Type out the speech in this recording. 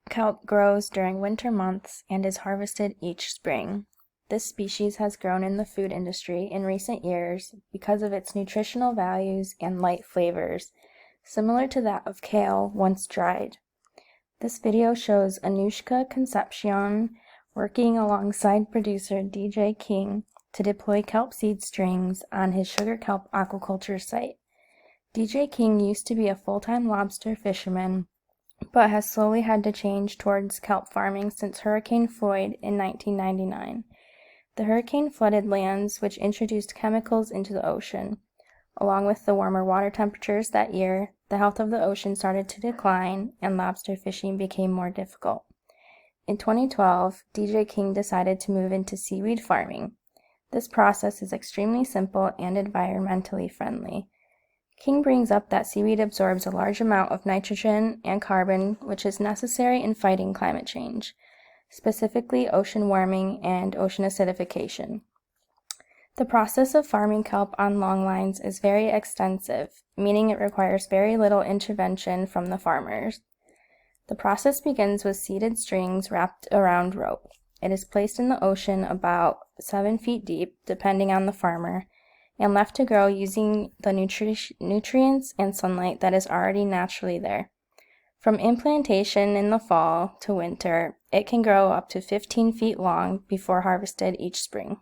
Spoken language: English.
Kelp grows during winter months and is harvested each spring. This species has grown in the food industry in recent years because of its nutritional values and light flavors, similar to that of kale once dried. This video shows Anushka Concepcion working alongside producer DJ King to deploy kelp seed strings on his sugar kelp aquaculture site. DJ King used to be a full-time lobster fisherman, but has slowly had to change towards kelp farming since Hurricane Floyd in 1999. The hurricane flooded lands, which introduced chemicals into the ocean. Along with the warmer water temperatures that year, the health of the ocean started to decline and lobster fishing became more difficult. In 2012, DJ King decided to move into seaweed farming. This process is extremely simple and environmentally friendly. King brings up that seaweed absorbs a large amount of nitrogen and carbon, which is necessary in fighting climate change, specifically ocean warming and ocean acidification. The process of farming kelp on longlines is very extensive, meaning it requires very little intervention from the farmers. The process begins with seeded strings wrapped around rope. It is placed in the ocean about 7 feet deep, depending on the farmer, and left to grow using the nutrients and sunlight that is already naturally there. From implantation in the fall to winter, it can grow up to 15 feet long before harvested each spring.